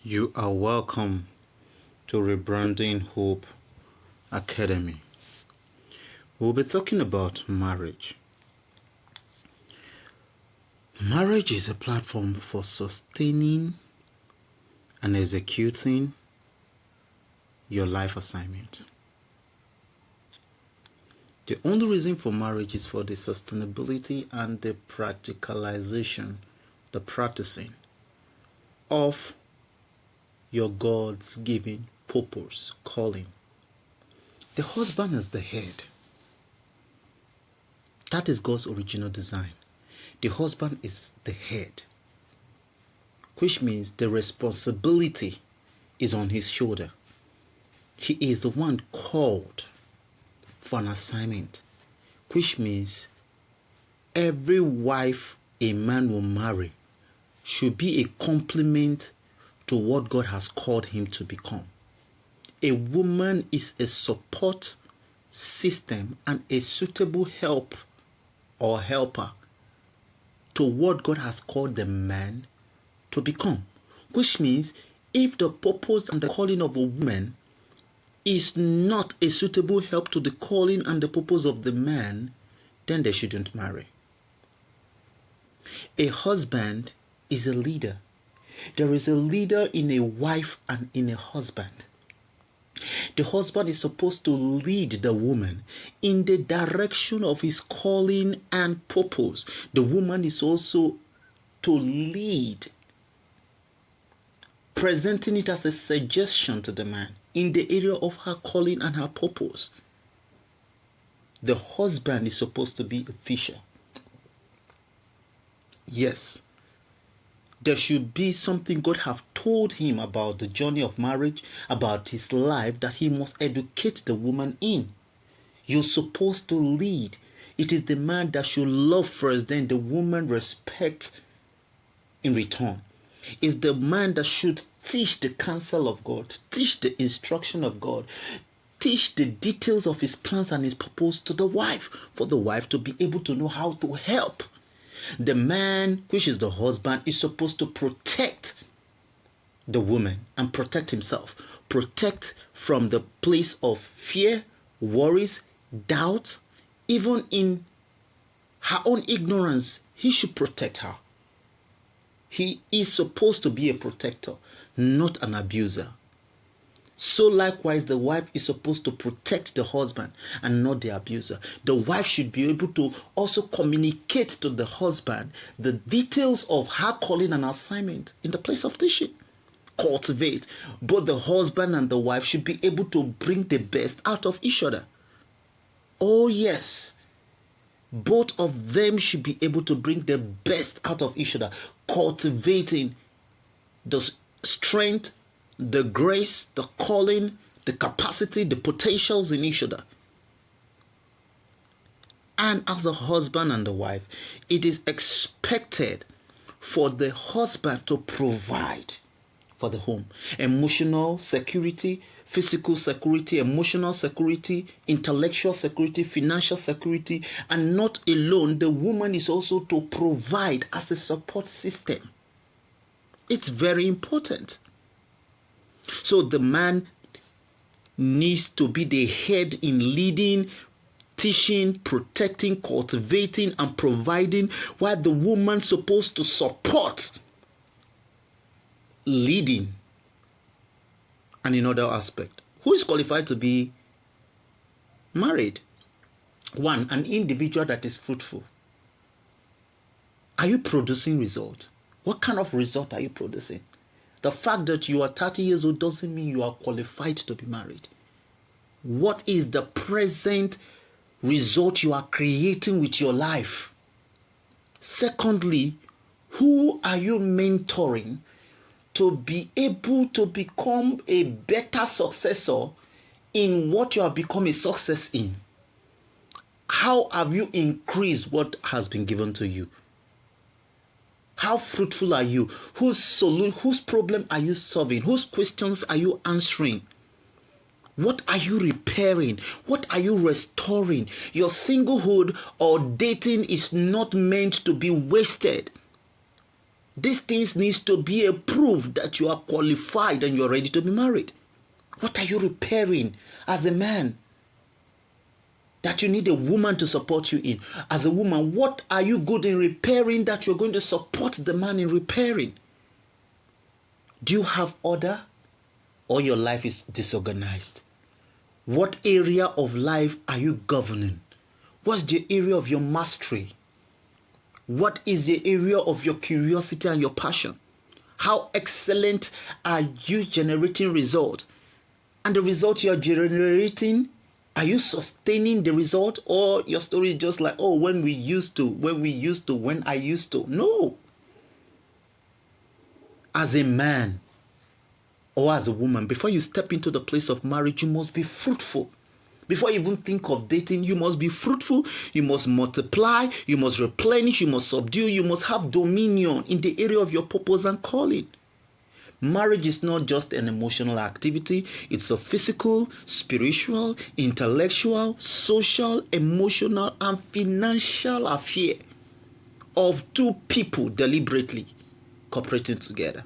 You are welcome to Rebranding Hope Academy. We'll be talking about marriage. Marriage is a platform for sustaining and executing your life assignment. The only reason for marriage is for the sustainability and the practicalization, the practicing of your God's given purpose, calling. The husband is the head. That is God's original design. The husband is the head, which means the responsibility is on his shoulder. He is the one called for an assignment, which means every wife a man will marry should be a complement to what God has called him to become. A woman is a support system and a suitable help or helper to what God has called the man to become. Which means if the purpose and the calling of a woman is not a suitable help to the calling and the purpose of the man, then they shouldn't marry. A husband is a leader. There is a leader in a wife and in a husband. The husband is supposed to lead the woman in the direction of his calling and purpose. The woman is also to lead, presenting it as a suggestion to the man in the area of her calling and her purpose. The husband is supposed to be a fisher. Yes. There should be something God have told him about the journey of marriage, about his life, that he must educate the woman in. You're supposed to lead. It is the man that should love first, then the woman respect in return. It's the man that should teach the counsel of God, teach the instruction of God, teach the details of his plans and his purpose to the wife, for the wife to be able to know how to help. The man, which is the husband, is supposed to protect the woman and protect himself. Protect from the place of fear, worries, doubt. Even in her own ignorance, he should protect her. He is supposed to be a protector, not an abuser. So likewise, the wife is supposed to protect the husband and not the abuser. The wife should be able to also communicate to the husband the details of her calling and assignment in the place of teaching. Cultivate. Both the husband and the wife should be able to bring the best out of each other. Oh yes. Both of them should be able to bring the best out of each other. Cultivating the strength, the grace, the calling, the capacity, the potentials in each other. And as a husband and a wife, it is expected for the husband to provide for the home. Emotional security, physical security, emotional security, intellectual security, financial security, and not alone, the woman is also to provide as a support system. It's very important. So the man needs to be the head in leading, teaching, protecting, cultivating, and providing, while the woman is supposed to support, leading, and in other aspect. Who is qualified to be married? One, an individual that is fruitful. Are you producing result? What kind of result are you producing? The fact that you are 30 years old doesn't mean you are qualified to be married. What is the present result you are creating with your life? Secondly, who are you mentoring to be able to become a better successor in what you have become a success in? How have you increased what has been given to you? How fruitful are you? Whose problem are you solving? Whose questions are you answering? What are you repairing? What are you restoring? Your singlehood or dating is not meant to be wasted. These things needs to be a proof that you are qualified and you are ready to be married. What are you repairing as a man that you need a woman to support you in? As a woman, what are you good in repairing that you're going to support the man in repairing? Do you have order, or your life is disorganized? What area of life are you governing? What's the area of your mastery? What is the area of your curiosity and your passion? How excellent are you generating results? And the result you are generating, are you sustaining the result? Or your story is just like, oh, when I used to. No. As a man or as a woman, before you step into the place of marriage, you must be fruitful. Before you even think of dating, you must be fruitful, you must multiply, you must replenish, you must subdue, you must have dominion in the area of your purpose and calling. Marriage is not just an emotional activity, it's a physical, spiritual, intellectual, social, emotional, and financial affair of two people deliberately cooperating together.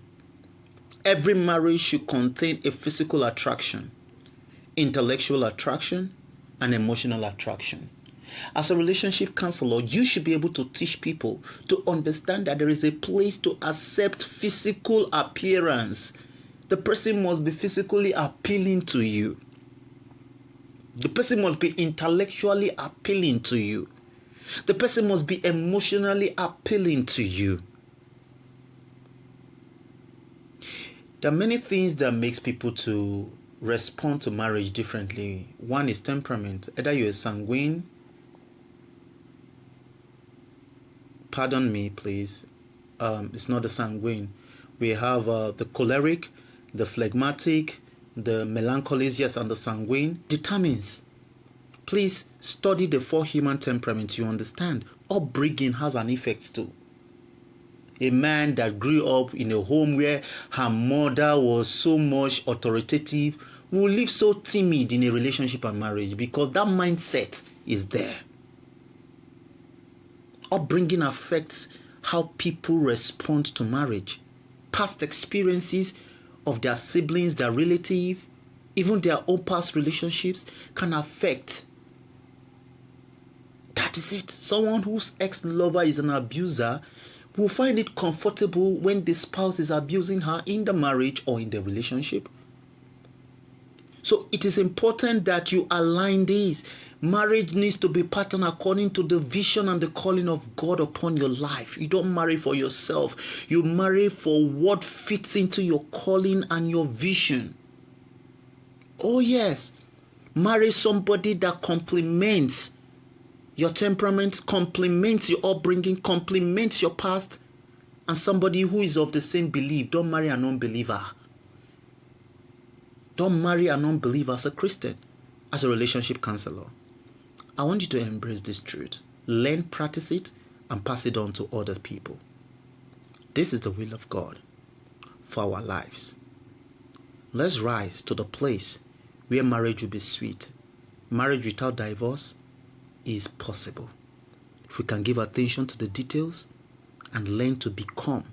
Every marriage should contain a physical attraction, intellectual attraction, and emotional attraction. As a relationship counselor, you should be able to teach people to understand that there is a place to accept physical appearance. The person must be physically appealing to you. The person must be intellectually appealing to you. The person must be emotionally appealing to you. There are many things that makes people to respond to marriage differently. One is temperament. Either you're sanguine, pardon me please, it's not the sanguine. We have the choleric, the phlegmatic, the melancholic, yes, and the sanguine. Determines. Please study the 4 human temperaments. You understand upbringing has an effect too. A man that grew up in a home where her mother was so much authoritative will live so timid in a relationship and marriage because that mindset is there. Upbringing affects how people respond to marriage. Past experiences of their siblings, their relatives, even their own past relationships can affect. That is it. Someone whose ex-lover is an abuser will find it comfortable when the spouse is abusing her in the marriage or in the relationship. So it is important that you align these. Marriage needs to be patterned according to the vision and the calling of God upon your life. You don't marry for yourself. You marry for what fits into your calling and your vision. Oh yes. Marry somebody that complements your temperament, complements your upbringing, complements your past, and somebody who is of the same belief. Don't marry an unbeliever. Don't marry an unbeliever as a Christian, as a relationship counselor. I want you to embrace this truth. Learn, practice it, and pass it on to other people. This is the will of God for our lives. Let's rise to the place where marriage will be sweet. Marriage without divorce is possible if we can give attention to the details and learn to become